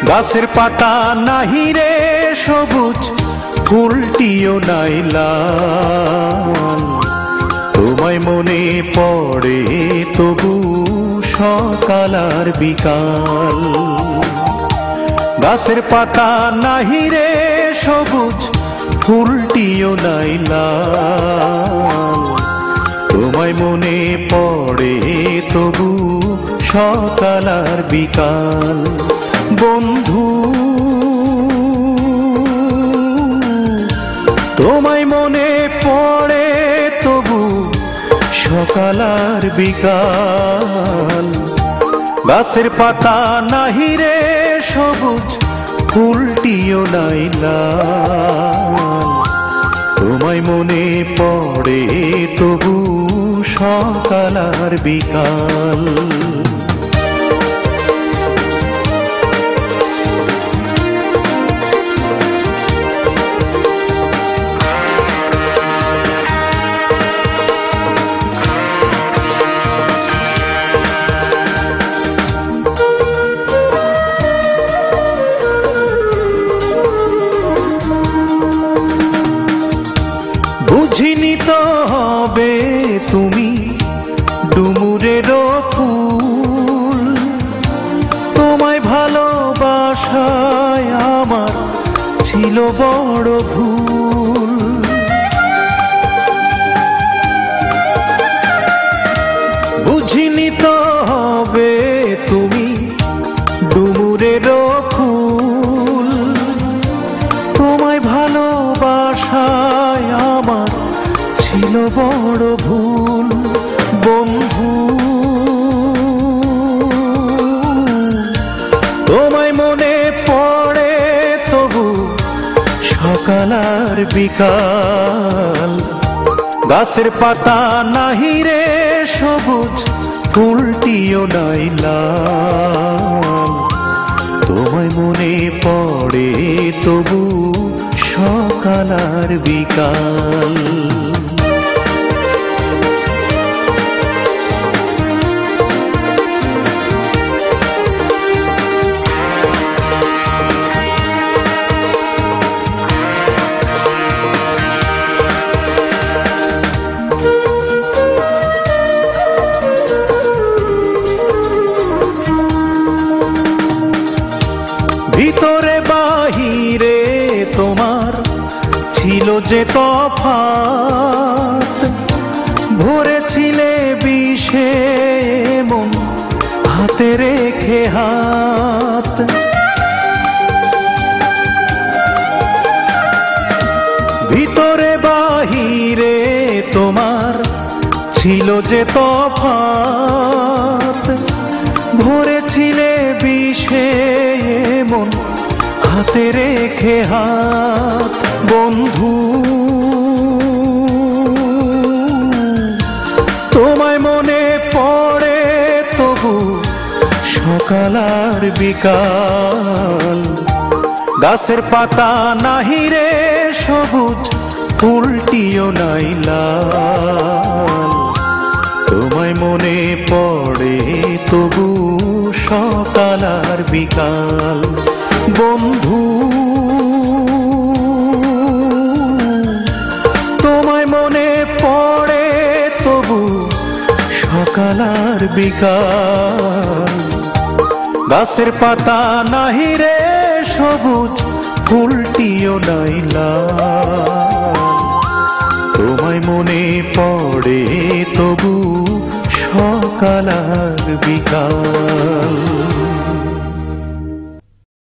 গাছের পাতা নাহি রে সবুজ, ফুলটিও নাই লাল। তোমায় মনে পড়ে তবু সকাল আর বিকাল। গাছের পাতা নাহি রে সবুজ, ফুলটিও নাই লাল। তোমায় মনে পড়ে তবু সকাল আর বিকাল। বন্ধু তোমায় মনে পড়ে তবু সকাল আর বিকাল। গাছের পাতা নাহি রে সবুজ, ফুলটিও নাই লাল। তোমায় মনে পড়ে তবু সকাল আর বিকাল। বুঝিনি তো হবে তুমি ডুমুরেরও ফুল। তোমায় ভালোবাসায় আমার ছিল বড় ভুল। বুঝিনি তো হবে তুমি ডুমুরেরও ফুল। তোমায় ভালোবাসায় আমার ছিল বড় ভুল। বন্ধু তোমায় মনে পড়ে তবু সকাল আর বিকাল। গাছের পাতা নাহি রে সবুজ, ফুলটিও নাই লাল। তোমায় মনে পড়ে তবু সকাল আর বিকাল। ভিতরে বাহিরে তোমার ছিল যে তফাত। ভরেছিলে বিষে মন হাতে রেখে হাত। ভিতরে বাহিরে তোমার ছিল যে তফাত। ভরেছিলে বিষে মন হাতে রেখে হাত। বন্ধু তোমায় মনে পড়ে তবু সকাল আর বিকাল। গাছের পাতা নাহি রে সবুজ, ফুলটিও নাই লাল। তোমায় মনে পড়ে তবু সকাল আর বিকাল। বন্ধু তোমায় মনে পড়ে তবু সকাল আর বিকাল। গাছের পাতা নাহি রে সবুজ, ফুলটিও নাই লাল। তোমায় মনে পড়ে তবু সকাল আর বিকাল।